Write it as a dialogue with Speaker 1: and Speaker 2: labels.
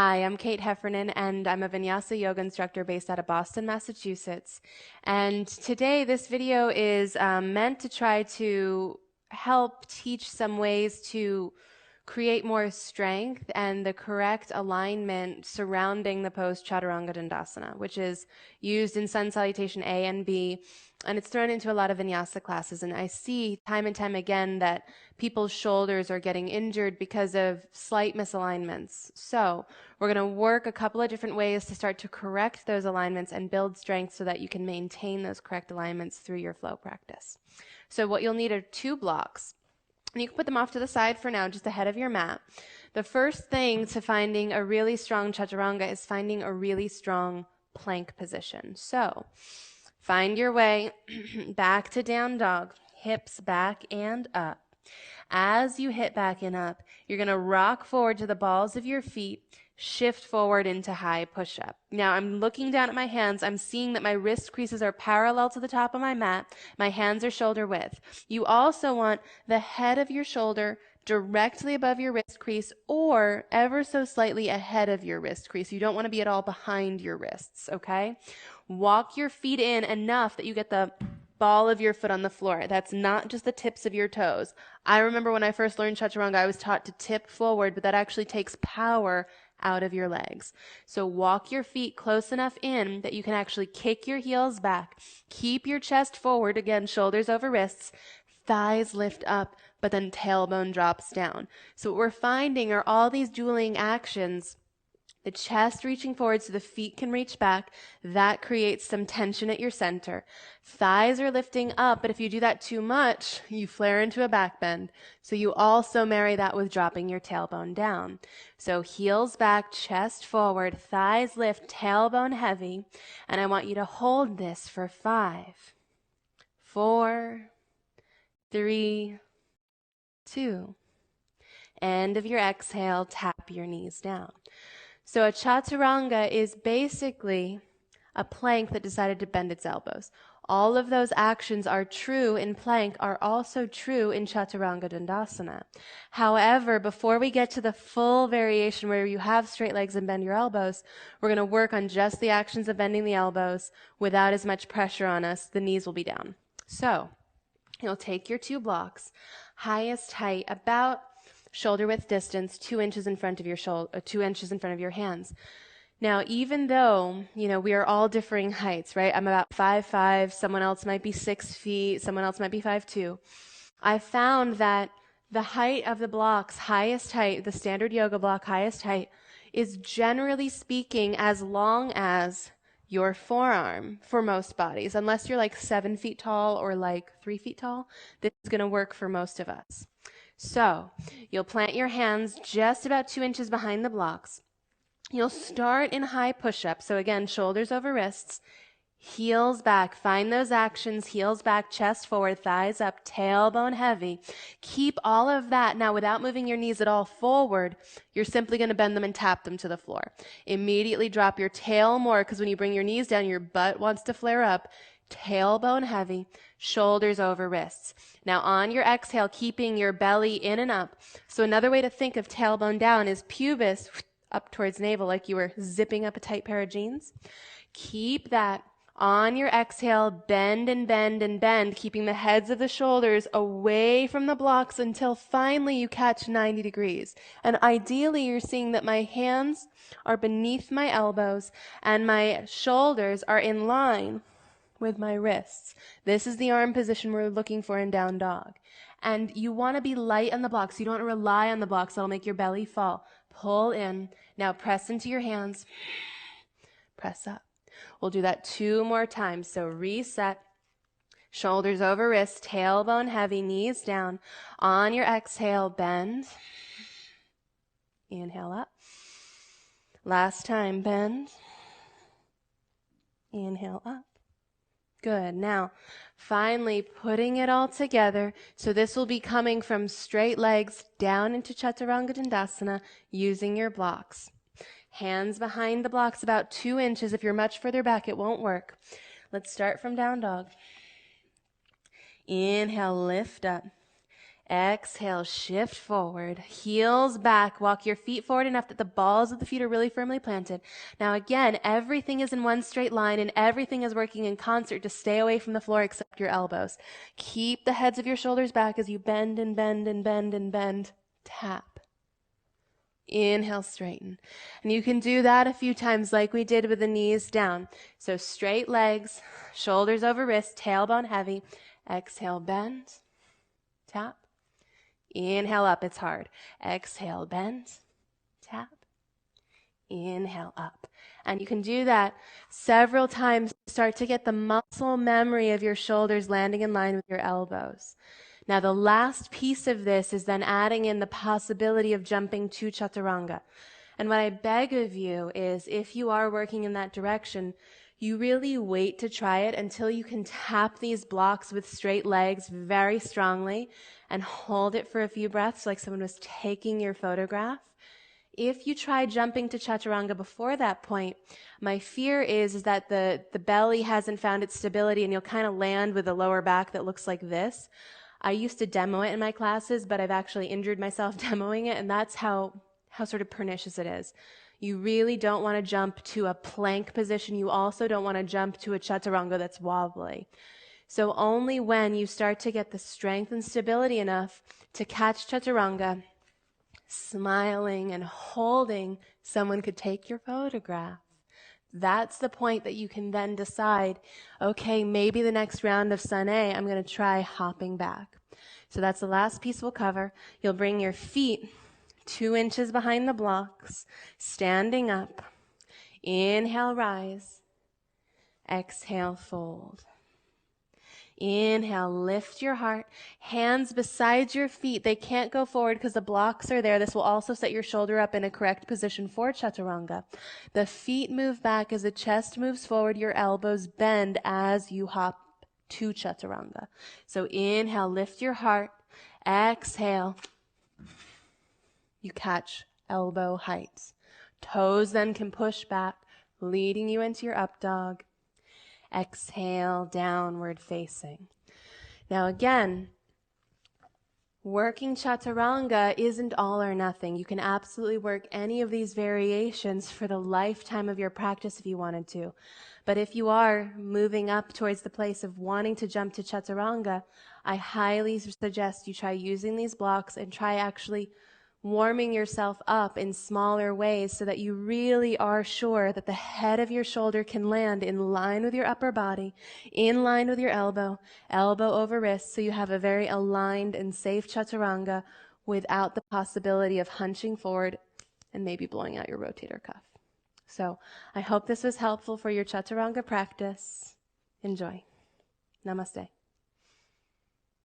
Speaker 1: Hi, I'm Kate Heffernan, and I'm a vinyasa yoga instructor based out of Boston, Massachusetts. And today, this video is meant to try to help teach some ways to create more strength and the correct alignment surrounding the pose Chaturanga Dandasana, which is used in Sun Salutation A and B, and it's thrown into a lot of vinyasa classes. And I see time and time again that people's shoulders are getting injured because of slight misalignments. So we're going to work a couple of different ways to start to correct those alignments and build strength so that you can maintain those correct alignments through your flow practice. So what you'll need are 2 blocks. And you can put them off to the side for now, just ahead of your mat. The first thing to finding a really strong chaturanga is finding a really strong plank position. So find your way back to down dog, hips back and up. As you hit back and up, you're going to rock forward to the balls of your feet, shift forward into high push-up. Now I'm looking down at my hands. I'm seeing that my wrist creases are parallel to the top of my mat. My hands are shoulder width. You also want the head of your shoulder directly above your wrist crease or ever so slightly ahead of your wrist crease. You don't want to be at all behind your wrists, okay? Walk your feet in enough that you get the ball of your foot on the floor. That's not just the tips of your toes. I remember when I first learned Chaturanga, I was taught to tip forward, but that actually takes power out of your legs. So walk your feet close enough in that you can actually kick your heels back. Keep your chest forward, again, shoulders over wrists, thighs lift up, but then tailbone drops down. So what we're finding are all these dueling actions. The chest reaching forward so the feet can reach back. That creates some tension at your center. Thighs are lifting up, but if you do that too much, you flare into a back bend. So you also marry that with dropping your tailbone down. So heels back, chest forward, thighs lift, tailbone heavy. And I want you to hold this for 5, 4, 3, 2. End of your exhale, tap your knees down. So a chaturanga is basically a plank that decided to bend its elbows. All of those actions are true in plank, are also true in Chaturanga Dandasana. However, before we get to the full variation where you have straight legs and bend your elbows, we're going to work on just the actions of bending the elbows without as much pressure on us. The knees will be down. So you'll take your 2 blocks, highest height, about shoulder width distance, 2 inches in front of your shoulder, 2 inches in front of your hands. Now, even though, we are all differing heights, right? I'm about 5'5", someone else might be 6 feet, someone else might be 5'2". I found that the height of the blocks, highest height, the standard yoga block highest height, is generally speaking as long as your forearm for most bodies. Unless you're like 7 feet tall or like 3 feet tall, this is going to work for most of us. So you'll plant your hands just about 2 inches behind the blocks. You'll start in high push-up. So again, shoulders over wrists, heels back. Find those actions, heels back, chest forward, thighs up, tailbone heavy. Keep all of that. Now, without moving your knees at all forward, you're simply going to bend them and tap them to the floor. Immediately drop your tail more, because when you bring your knees down, your butt wants to flare up. Tailbone heavy, shoulders over wrists. Now on your exhale, keeping your belly in and up. So another way to think of tailbone down is pubis up towards navel, like you were zipping up a tight pair of jeans. Keep that on your exhale, bend and bend and bend, keeping the heads of the shoulders away from the blocks until finally you catch 90 degrees. And ideally, you're seeing that my hands are beneath my elbows and my shoulders are in line with my wrists. This is the arm position we're looking for in down dog. And you want to be light on the blocks. You don't want to rely on the blocks. That'll make your belly fall. Pull in. Now press into your hands. Press up. We'll do that 2 more times. So reset. Shoulders over wrists, tailbone heavy, knees down. On your exhale, bend. Inhale up. Last time, bend. Inhale up. Good. Now, finally putting it all together. So this will be coming from straight legs down into Chaturanga Dandasana using your blocks. Hands behind the blocks about 2 inches. If you're much further back, it won't work. Let's start from down dog. Inhale, lift up. Exhale, shift forward, heels back, walk your feet forward enough that the balls of the feet are really firmly planted. Now again, everything is in one straight line and everything is working in concert to stay away from the floor except your elbows. Keep the heads of your shoulders back as you bend and bend and bend and bend. Tap. Inhale, straighten. And you can do that a few times like we did with the knees down. So straight legs, shoulders over wrists, tailbone heavy. Exhale, bend, tap. Inhale up, it's hard. Exhale, bend, tap. Inhale up. And you can do that several times to start to get the muscle memory of your shoulders landing in line with your elbows. Now, the last piece of this is then adding in the possibility of jumping to Chaturanga. And what I beg of you is, if you are working in that direction, you really wait to try it until you can tap these blocks with straight legs very strongly and hold it for a few breaths like someone was taking your photograph. If you try jumping to Chaturanga before that point, my fear is that the belly hasn't found its stability and you'll kind of land with a lower back that looks like this. I used to demo it in my classes, but I've actually injured myself demoing it, and that's how sort of pernicious it is. You really don't want to jump to a plank position. You also don't want to jump to a Chaturanga that's wobbly. So only when you start to get the strength and stability enough to catch Chaturanga, smiling and holding, someone could take your photograph. That's the point that you can then decide, okay, maybe the next round of Sun A, I'm going to try hopping back. So that's the last piece we'll cover. You'll bring your feet 2 inches behind the blocks, standing up. Inhale, rise. Exhale, fold. Inhale, lift your heart. Hands beside your feet. They can't go forward because the blocks are there. This will also set your shoulder up in a correct position for Chaturanga. The feet move back as the chest moves forward. Your elbows bend as you hop to Chaturanga. So inhale, lift your heart. Exhale. You catch elbow height. Toes then can push back, leading you into your up dog. Exhale, downward facing. Now again, working Chaturanga isn't all or nothing. You can absolutely work any of these variations for the lifetime of your practice if you wanted to. But if you are moving up towards the place of wanting to jump to Chaturanga, I highly suggest you try using these blocks and try actually warming yourself up in smaller ways so that you really are sure that the head of your shoulder can land in line with your upper body, in line with your elbow, elbow over wrist, so you have a very aligned and safe Chaturanga without the possibility of hunching forward and maybe blowing out your rotator cuff. So I hope this was helpful for your Chaturanga practice. Enjoy. Namaste.